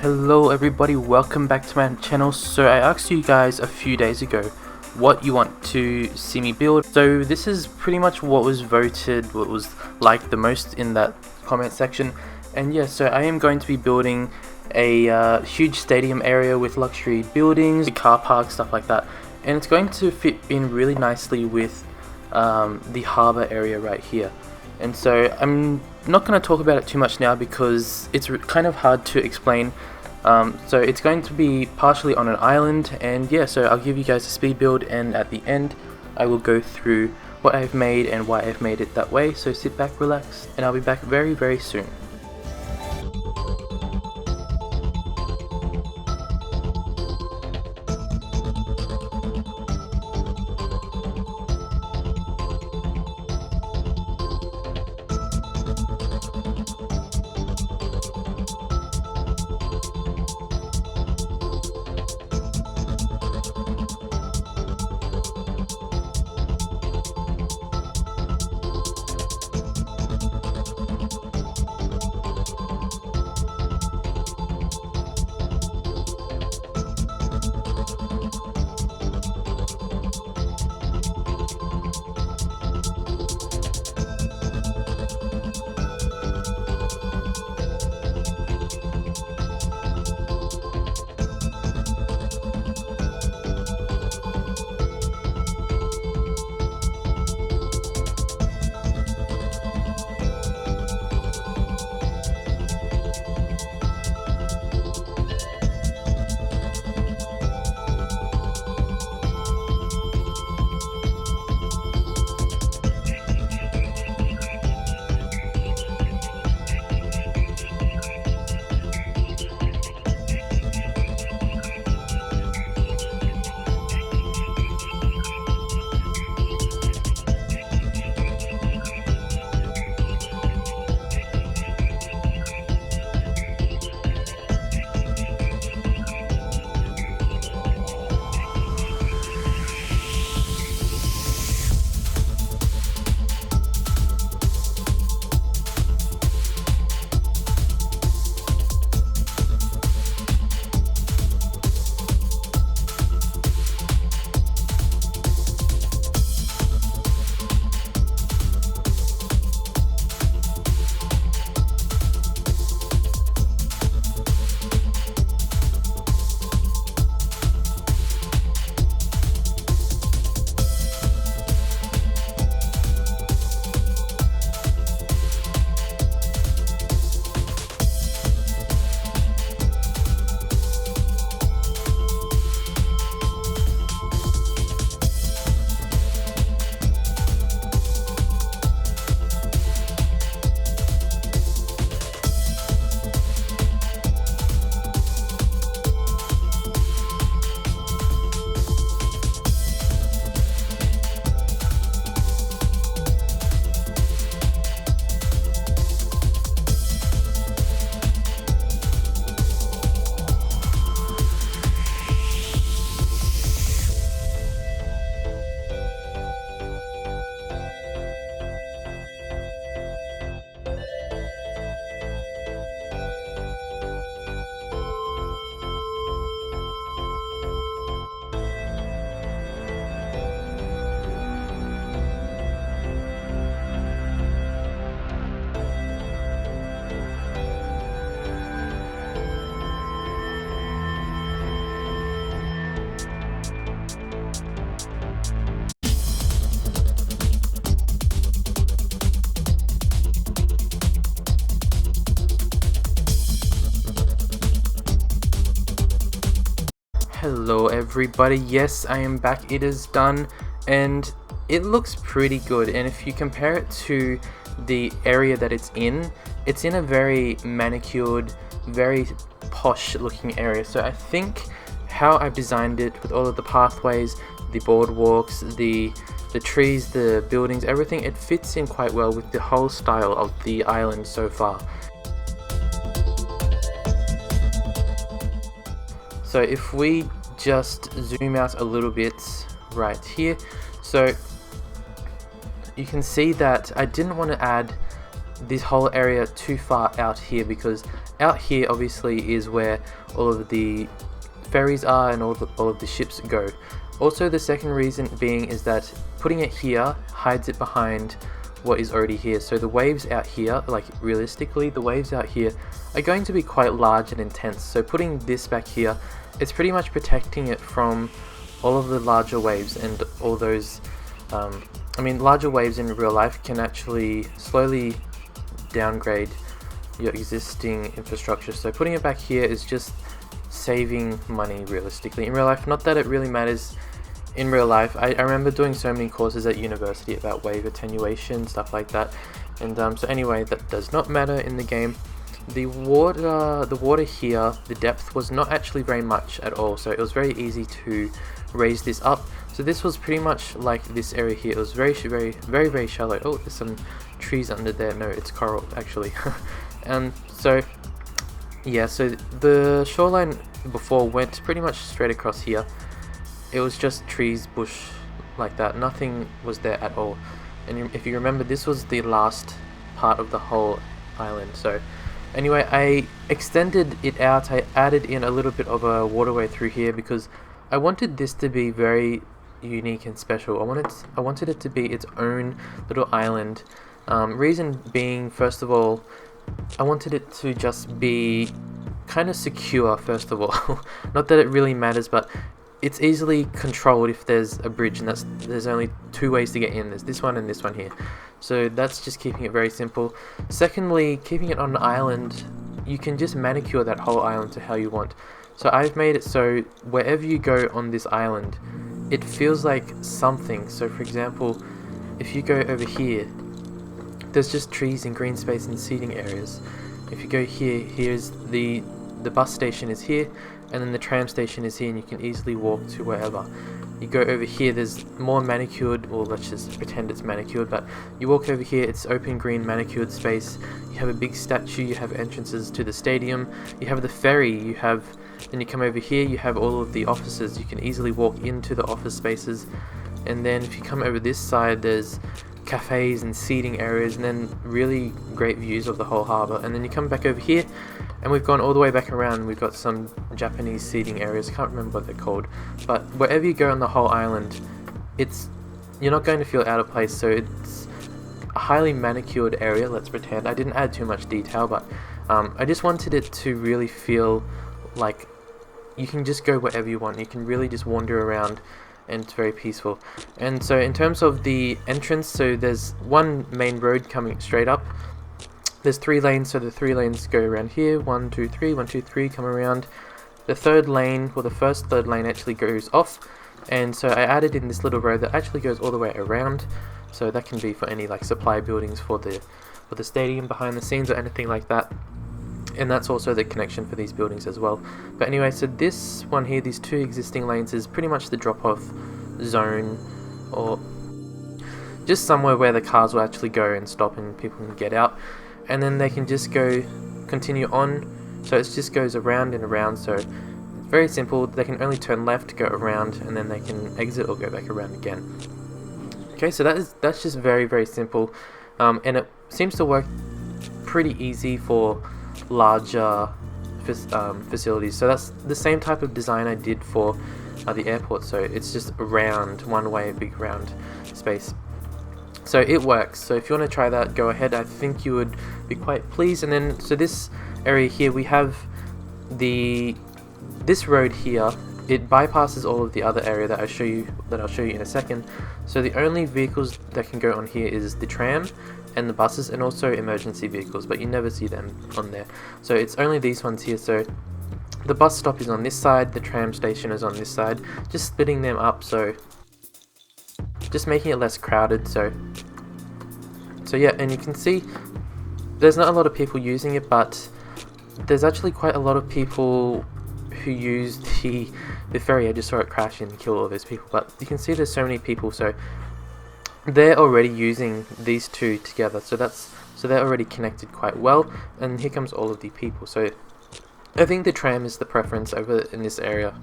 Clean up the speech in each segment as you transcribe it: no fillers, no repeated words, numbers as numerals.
Hello everybody, welcome back to my channel. So I asked you guys a few days ago what you want to see me build. So this is pretty much what was voted, what was liked the most in that comment section. And yeah, so I am going to be building a huge stadium area with luxury buildings, car park, stuff like that. And it's going to fit in really nicely with the harbour area right here. And so I'm not going to talk about it too much now because it's kind of hard to explain. So it's going to be partially on an island, and yeah, so I'll give you guys a speed build, and at the end I will go through what I've made and why I've made it that way. So sit back, relax, and I'll be back very soon. Hello everybody, yes, I am back. It is done and it looks pretty good, and if you compare it to the area that it's in a very manicured, very posh looking area. So I think how I've designed it with all of the pathways, the boardwalks, the trees, the buildings, everything, it fits in quite well with the whole style of the island so far. So if we just zoom out a little bit right here, so you can see that I didn't want to add this whole area too far out here because out here obviously is where all of the ferries are and all of the ships go. Also, the second reason being is that putting it here hides it behind what is already here. So the waves out here, like realistically, the waves out here are going to be quite large and intense. So putting this back here, it's pretty much protecting it from all of the larger waves and all those, I mean, larger waves in real life can actually slowly downgrade your existing infrastructure. So putting it back here is just saving money realistically in real life. Not that it really matters in real life. I remember doing so many courses at university about wave attenuation, stuff like that, and so anyway, that does not matter in the game. The water here, the depth was not actually very much at all, so it was very easy to raise this up. So this was pretty much like this area here. It was very shallow. Oh, there's some trees under there. No, it's coral actually. And so yeah, so the shoreline before went pretty much straight across here. It was just trees, bush, like that. Nothing was there at all. And if you remember, this was the last part of the whole island. So anyway, I extended it out. I added in a little bit of a waterway through here because I wanted this to be very unique and special. I wanted it to be its own little island. Reason being, first of all, I wanted it to just be kind of secure, first of all. Not that it really matters, but it's easily controlled if there's a bridge, and there's only two ways to get in. There's this one and this one here. So that's just keeping it very simple. Secondly, keeping it on an island, you can just manicure that whole island to how you want. So I've made it so wherever you go on this island, it feels like something. So for example, if you go over here, there's just trees and green space and seating areas. If you go here, here's the bus station is here, and then the tram station is here, and you can easily walk to wherever. You go over here, there's more manicured, or let's just pretend it's manicured, but you walk over here, it's open green manicured space. You have a big statue, you have entrances to the stadium, you have the ferry, then you come over here, you have all of the offices. You can easily walk into the office spaces, and then if you come over this side, there's cafes and seating areas, and then really great views of the whole harbour. And then you come back over here, and we've gone all the way back around. We've got some Japanese seating areas. I can't remember what they're called, but wherever you go on the whole island, you're not going to feel out of place. So it's a highly manicured area, let's pretend. I didn't add too much detail, but I just wanted it to really feel like you can just go wherever you want. You can really just wander around, and it's very peaceful. And so in terms of the entrance, so there's one main road coming straight up. There's 3 lanes, so the 3 lanes go around here. 1, 2, 3, 1, 2, 3, come around. The third lane, well, the first third lane actually goes off, and so I added in this little road that actually goes all the way around. So that can be for any like supply buildings for the stadium behind the scenes or anything like that. And that's also the connection for these buildings as well. But anyway, so this one here, these 2 existing lanes, is pretty much the drop-off zone, or just somewhere where the cars will actually go and stop and people can get out. And then they can just continue on. So it just goes around and around. So it's very simple. They can only turn left, go around, and then they can exit or go back around again. Okay, so that's just very simple. And it seems to work pretty easy for larger facilities. So that's the same type of design I did for the airport. So it's just a round, one way, big round space. So it works. So if you want to try that, go ahead. I think you would be quite pleased. And then, so this area here, we have this road here. It bypasses all of the other area that I'll show you in a second. So the only vehicles that can go on here is the tram and the buses, and also emergency vehicles, but you never see them on there. So it's only these ones here. So the bus stop is on this side, the tram station is on this side, just splitting them up, so just making it less crowded. So yeah, and you can see there's not a lot of people using it, but there's actually quite a lot of people who use the ferry. I just saw it crash and kill all those people, but you can see there's so many people, so they're already using these 2 together, so they're already connected quite well. And here comes all of the people. So I think the tram is the preference over in this area.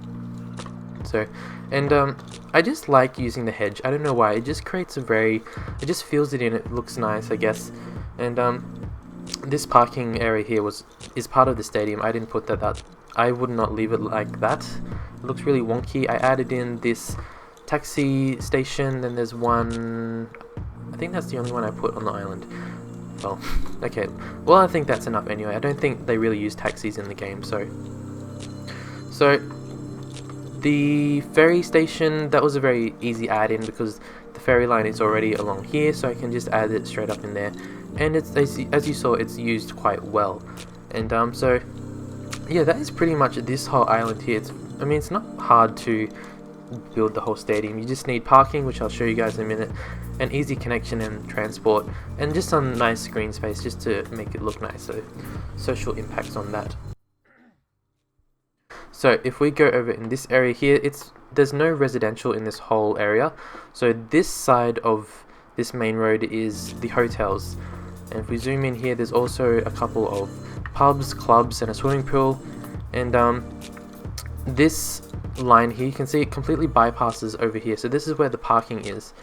So, and I just like using the hedge. I don't know why. It just creates it just fills it in. It looks nice, I guess. And this parking area here is part of the stadium. I didn't put that up. I would not leave it like that. It looks really wonky. I added in this taxi station, then there's one, I think that's the only one I put on the island. Well, okay, well I think that's enough anyway. I don't think they really use taxis in the game, so the ferry station, that was a very easy add-in because the ferry line is already along here, so I can just add it straight up in there, and it's, as you saw, it's used quite well. And so yeah, that is pretty much this whole island here. I mean, it's not hard to build the whole stadium. You just need parking, which I'll show you guys in a minute, an easy connection and transport, and just some nice green space just to make it look nice. So social impacts on that. So if we go over in this area here, there's no residential in this whole area. So this side of this main road is the hotels, and if we zoom in here, there's also a couple of pubs, clubs, and a swimming pool. And this line here, you can see it completely bypasses over here, so this is where the parking is.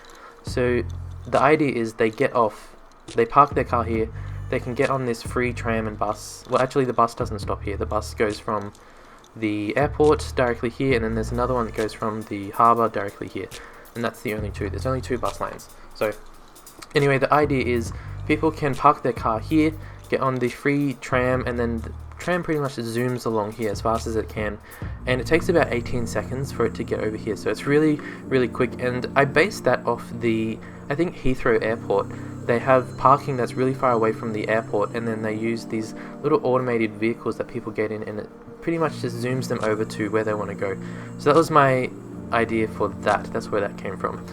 So the idea is they get off, they park their car here, they can get on this free tram and bus. Well, actually the bus doesn't stop here. The bus goes from the airport directly here, and then there's another one that goes from the harbour directly here, and that's the only two. There's only 2 bus lines. So anyway, the idea is people can park their car here, get on the free tram, and then the tram pretty much zooms along here as fast as it can, and it takes about 18 seconds for it to get over here, so it's really quick. And I based that off the, I think, Heathrow Airport. They have parking that's really far away from the airport, and then they use these little automated vehicles that people get in, and it pretty much just zooms them over to where they want to go. So that was my idea for that. That's where that came from.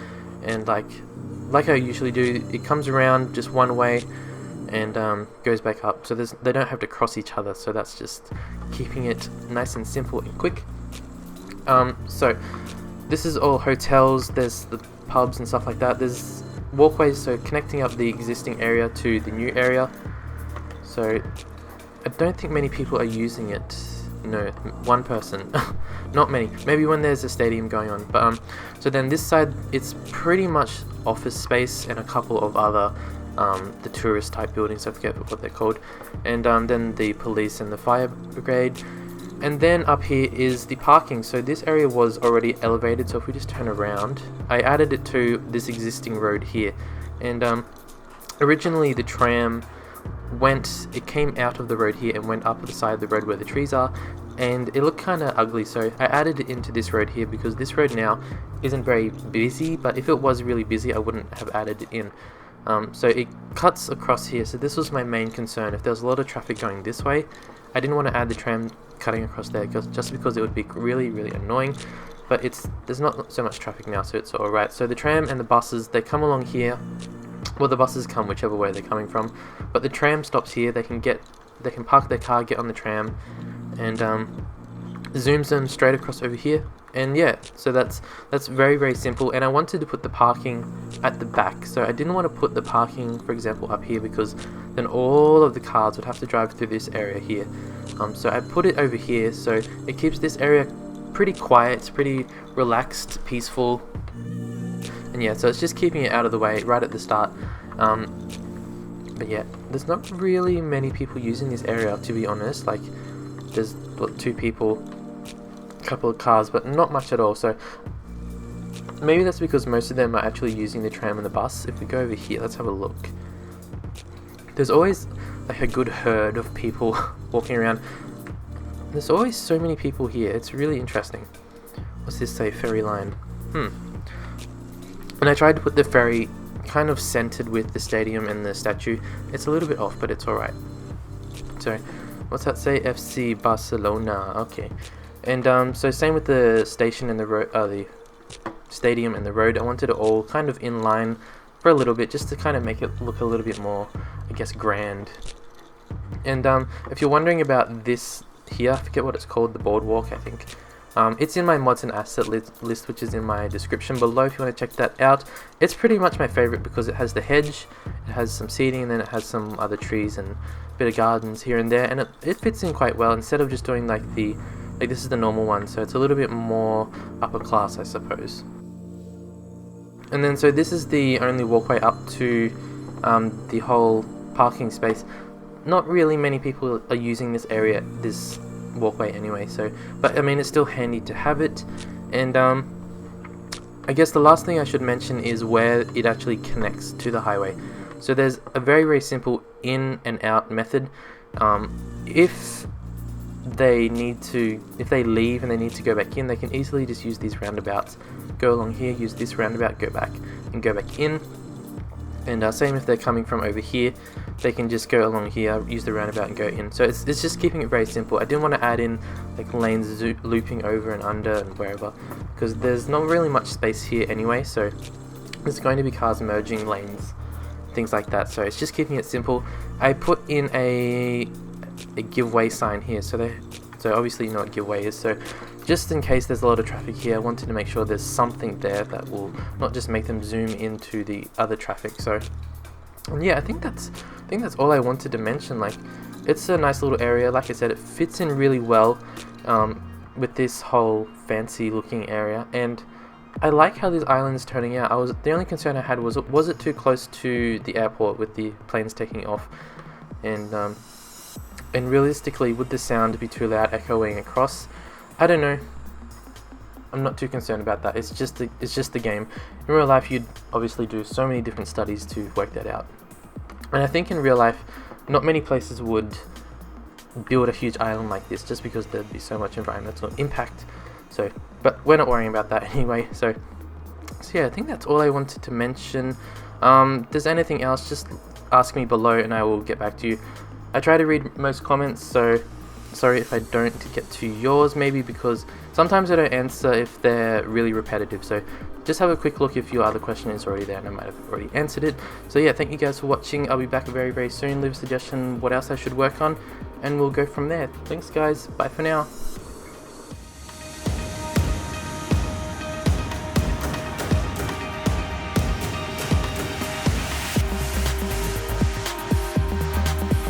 And like I usually do, it comes around just one way and goes back up, so they don't have to cross each other, so that's just keeping it nice and simple and quick. So this is all hotels, there's the pubs and stuff like that, there's walkways, so connecting up the existing area to the new area. So I don't think many people are using it. No, one person. Not many, maybe when there's a stadium going on. But so then this side, it's pretty much office space and a couple of other the tourist type buildings, I forget what they're called, and then the police and the fire brigade. And then up here is the parking. So this area was already elevated, so if we just turn around, I added it to this existing road here. And originally the tram came out of the road here and went up the side of the road where the trees are, and it looked kind of ugly, so I added it into this road here because this road now isn't very busy, but if it was really busy I wouldn't have added it in. So it cuts across here, so this was my main concern. If there was a lot of traffic going this way, I didn't want to add the tram cutting across there, just because it would be really annoying. But there's not so much traffic now, so it's alright. So the tram and the buses, they come along here. Well, the buses come whichever way they're coming from, but the tram stops here. They can park their car, get on the tram, and zooms them straight across over here. And yeah, so that's very simple. And I wanted to put the parking at the back, so I didn't want to put the parking, for example, up here, because then all of the cars would have to drive through this area here. So I put it over here, so it keeps this area pretty quiet, it's pretty relaxed, peaceful. And yeah, so it's just keeping it out of the way right at the start. But yeah, there's not really many people using this area, to be honest. Like, there's 2 people, a couple of cars, but not much at all. So maybe that's because most of them are actually using the tram and the bus. If we go over here, let's have a look. There's always like a good herd of people walking around. There's always so many people here. It's really interesting. What's this say? Ferry line. And I tried to put the ferry kind of centered with the stadium and the statue. It's a little bit off, but it's alright. So what's that say? FC Barcelona. Okay. And so same with the station and the road, the stadium and the road. I wanted it all kind of in line for a little bit, just to kind of make it look a little bit more, I guess, grand. And if you're wondering about this here, I forget what it's called, the boardwalk, I think. It's in my mods and asset list, which is in my description below if you want to check that out. It's pretty much my favorite because it has the hedge, it has some seating, and then it has some other trees and a bit of gardens here and there, and it fits in quite well instead of just doing like this is the normal one, so it's a little bit more upper class, I suppose. And then so this is the only walkway up to the whole parking space. not really many people are using this area, this walkway anyway, so, but I mean, it's still handy to have it. And I guess the last thing I should mention is where it actually connects to the highway. So there's a very simple in and out method. If they leave and they need to go back in, they can easily just use these roundabouts. Go along here, use this roundabout, go back and go back in. And same if they're coming from over here, they can just go along here, use the roundabout and go in. So it's just keeping it very simple. I didn't want to add in like lanes looping over and under and wherever, because there's not really much space here anyway, so there's going to be cars merging lanes, things like that. So it's just keeping it simple. I put in a giveaway sign here, so obviously you know what giveaway is, so just in case there's a lot of traffic here, I wanted to make sure there's something there that will not just make them zoom into the other traffic. So yeah, I think that's all I wanted to mention. Like, it's a nice little area. Like I said, it fits in really well with this whole fancy looking area, and I like how this island is turning out. The only concern I had was it too close to the airport with the planes taking off, and realistically, would the sound be too loud echoing across? I don't know. I'm not too concerned about that. It's just the game. In real life, you'd obviously do so many different studies to work that out. And I think in real life, not many places would build a huge island like this, just because there'd be so much environmental impact. So, but we're not worrying about that anyway. So yeah, I think that's all I wanted to mention. If there's anything else, just ask me below and I will get back to you. I try to read most comments, so sorry if I don't get to yours, maybe because sometimes I don't answer if they're really repetitive. So just have a quick look if your other question is already there and I might have already answered it. So yeah, thank you guys for watching. I'll be back very soon. Leave a suggestion what else I should work on and we'll go from there. Thanks guys, bye for now.